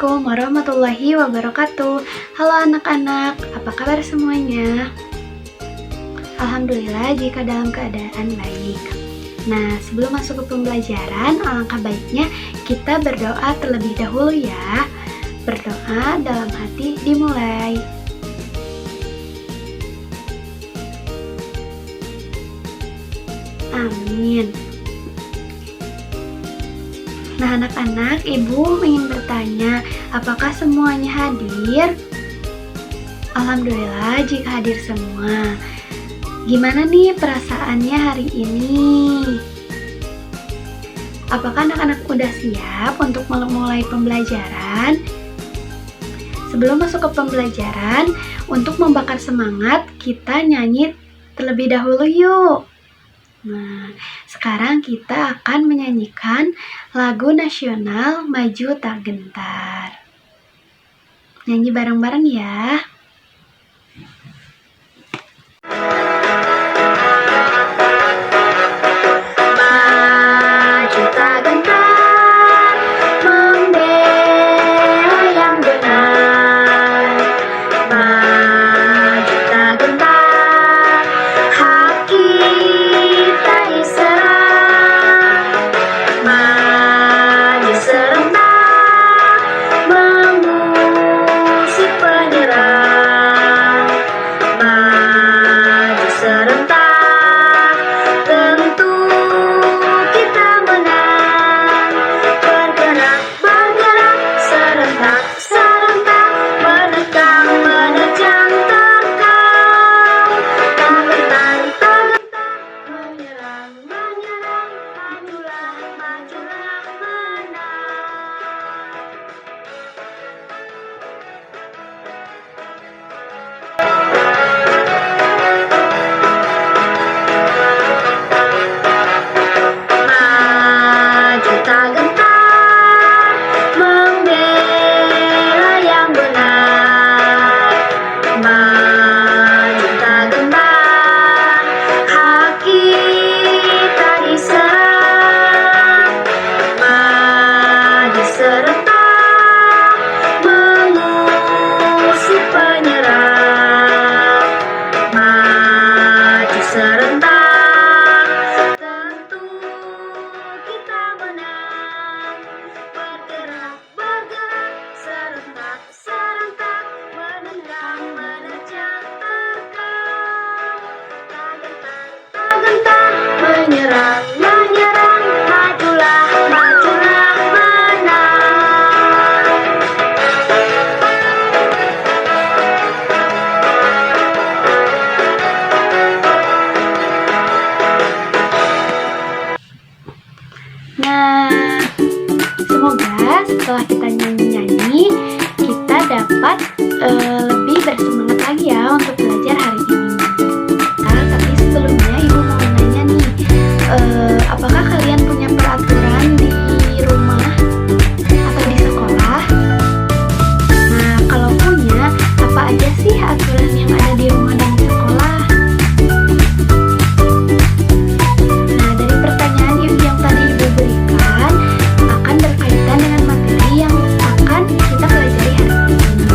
Assalamualaikum warahmatullahi wabarakatuh. Halo anak-anak, apa kabar semuanya? Alhamdulillah jika dalam keadaan baik. Nah, sebelum masuk ke pembelajaran, alangkah baiknya kita berdoa terlebih dahulu ya. Berdoa dalam hati dimulai. Amin. Nah anak-anak, ibu ingin bertanya, apakah semuanya hadir? Alhamdulillah jika hadir semua. Gimana nih perasaannya hari ini? Apakah anak-anak udah siap untuk mulai pembelajaran? Sebelum masuk ke pembelajaran, untuk membakar semangat, kita nyanyi terlebih dahulu yuk. Nah, sekarang kita akan menyanyikan lagu nasional Maju Tak Gentar. Nyanyi bareng-bareng ya. Maju tak gentar, membela yang benar. Maju tak gentar, hak kita diserang. Maju serentak, mengusir penyerang. Maju serentak, tentu kita menang. Bergerak, bergerak, serentak, serentak, menerjang, menerjang terkau. Tak gentar, menyerang, menyerang, majulah, majulah, menang. Maju tak gentar, membela yang benar. Maju tak gentar, hak kita diserang. Maju serentak, mengusir penyerang. Maju serentak, tentu kita menang. Bergerak, bergerak, serentak, serentak, menendang, menerjang terkau. Tak gentar, menyerang, menyerang, majulah, majulah, menang. Nah, semoga setelah kita nyanyi-nyanyi, kita dapat lebih bersemangat lagi ya untuk belajar hari ini. Nah, tapi sebelumnya ibu mau nanya nih, apakah kalian punya peraturan di rumah atau di sekolah? Nah, kalau punya, apa aja sih aturan yang ada di rumah dan di sekolah? Nah, dari pertanyaan yang tadi ibu berikan akan berkaitan dengan materi yang akan kita pelajari hari ini.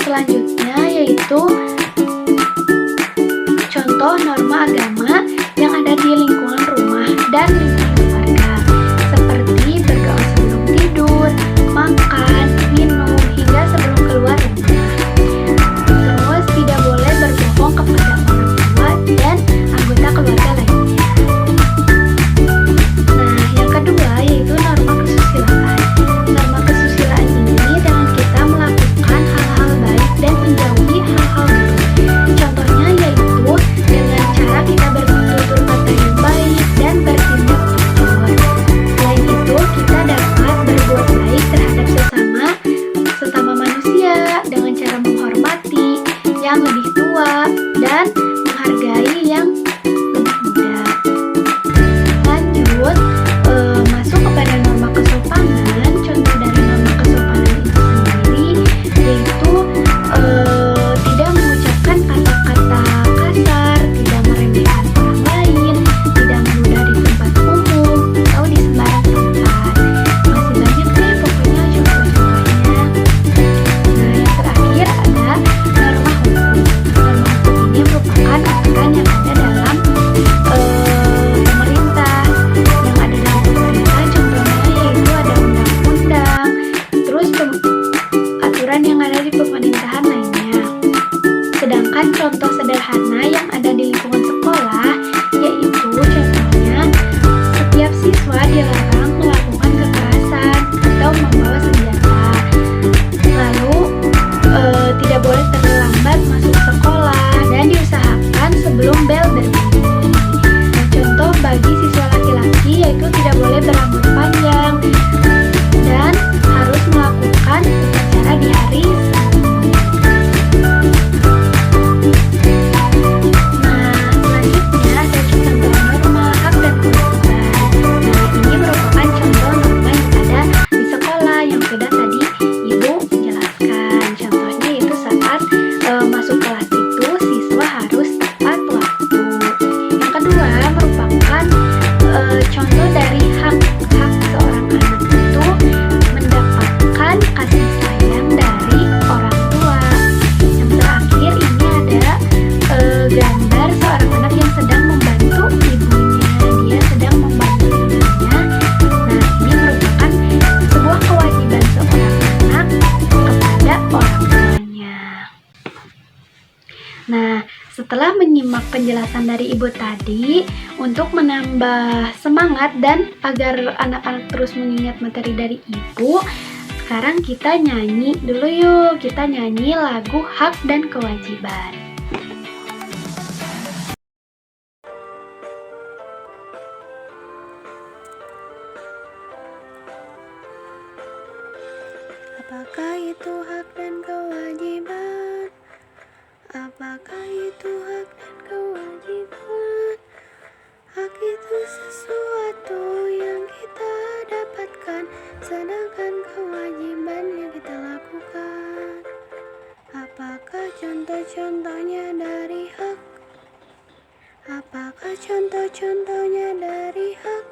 selanjutnya yaitu contoh norma agama yang ada di lingkungan rumah dan lingkungan keluarga, seperti berdoa sebelum tidur, makan, minum, hingga sebelum keluar rumah. Terus tidak boleh berbohong kepada orang tua dan anggota keluarga lainnya. Nah, yang kedua yaitu norma kesusilaan. Norma kesusilaan ini dengan kita melakukan hal-hal baik dan menjauhi hal-hal buruk. Contohnya yaitu dengan cara kita bertutur kata yang baik dan bertindak jujur. Selain itu, kita dapat berbuat baik terhadap sesama manusia dengan cara menghormati yang lebih tua dan menghargai yang lebih muda. Lanjut, masuk kepada norma kesopanan. Contoh dari norma kesopanan itu sendiri yaitu tidak mengucapkan kata-kata kasar, tidak meremehkan orang lain, tidak meludah di tempat umum atau di sembarang tempat. Masih banyak deh pokoknya contoh-contohnya. Nah, yang terakhir ada norma hukum. Norma hukum ini merupakan aturan yang ada dalam pemerintah. Yang ada dalam pemerintah contohnya yaitu ada undang-undang, terus aturan yang ada di pemerintahan lainnya. Sedangkan contoh sederhana yang ada di lingkungan sekolah yaitu contohnya setiap siswa dilarang melakukan kekerasan atau membawa senjata. Lalu tidak boleh terlambat masuk sekolah dan diusahakan sebelum bel berbunyi. Nah, contoh bagi siswa laki-laki yaitu tidak boleh berambut panjang dan harus melakukan upacara di hari Sabtu. Nah, selanjutnya ada contoh norma hak dan kewajiban. Nah, ini merupakan contoh norma yang ada di sekolah yang sudah tadi Ibu jelaskan. Contohnya yaitu saat masuk kelas itu siswa harus tepat waktu. Yang kedua merupakan contoh dari hak-hak seorang anak itu mendapatkan kasih sayang dari orang tua. Yang terakhir ini ada gambar seorang anak yang sedang membantu ibunya. Dia sedang membantu ibunya. Nah, ini merupakan sebuah kewajiban seorang anak kepada orang tuanya. Nah, setelah menyimak penjelasan dari Ibu tadi, untuk menambah semangat dan agar anak-anak terus mengingat materi dari Ibu, sekarang kita nyanyi dulu yuk. Kita nyanyi lagu Hak dan Kewajiban. Apakah itu hak dan kewajiban? Apakah itu hak dan kewajiban? Hak itu sesuatu yang kita dapatkan, sedangkan kewajiban yang kita lakukan. Apakah contoh-contohnya dari hak? Apakah contoh-contohnya dari hak?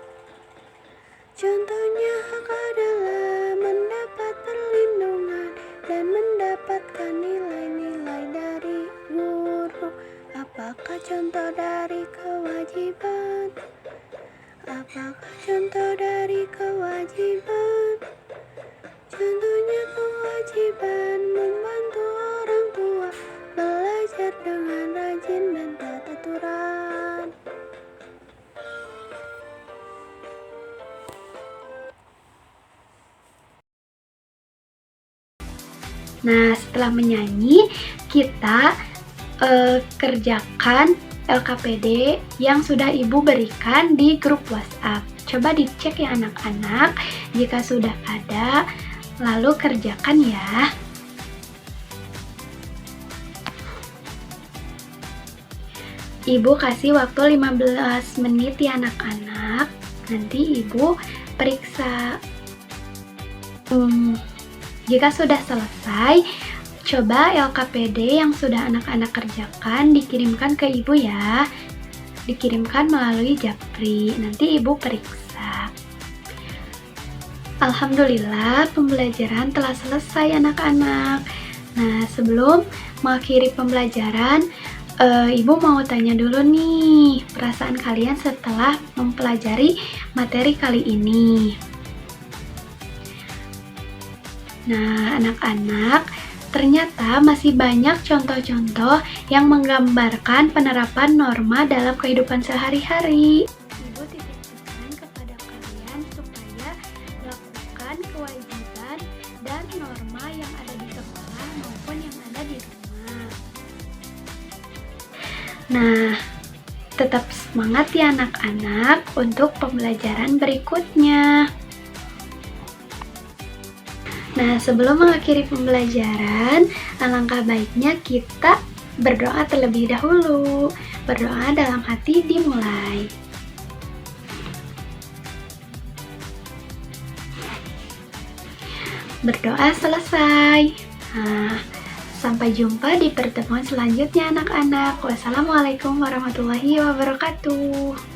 Contohnya hak adalah mendapat perlindungan dan mendapatkan nilai-nilai dari guru. Apakah contoh dari kewajiban? Apakah contoh dari kewajiban? Contohnya kewajiban membantu orang tua belajar dengan rajin dan teraturan. Nah, setelah menyanyi, kita kerjakan LKPD yang sudah Ibu berikan di grup WhatsApp. Coba dicek ya anak-anak, jika sudah ada, lalu kerjakan ya. Ibu kasih waktu 15 menit ya anak-anak. Nanti Ibu periksa. Jika sudah selesai, coba LKPD yang sudah anak-anak kerjakan dikirimkan ke Ibu ya. Dikirimkan melalui Japri. Nanti Ibu periksa. Alhamdulillah, pembelajaran telah selesai anak-anak. Nah, sebelum mengakhiri pembelajaran, Ibu mau tanya dulu nih, perasaan kalian setelah mempelajari materi kali ini. Nah, anak-anak, ternyata masih banyak contoh-contoh yang menggambarkan penerapan norma dalam kehidupan sehari-hari. Ibu titip pesan kepada kalian supaya melakukan kewajiban dan norma yang ada di sekolah maupun yang ada di rumah. Nah, tetap semangat ya anak-anak untuk pembelajaran berikutnya. Nah, sebelum mengakhiri pembelajaran, alangkah baiknya kita berdoa terlebih dahulu. Berdoa dalam hati dimulai. Berdoa selesai. Nah, sampai jumpa di pertemuan selanjutnya anak-anak. Wassalamualaikum warahmatullahi wabarakatuh.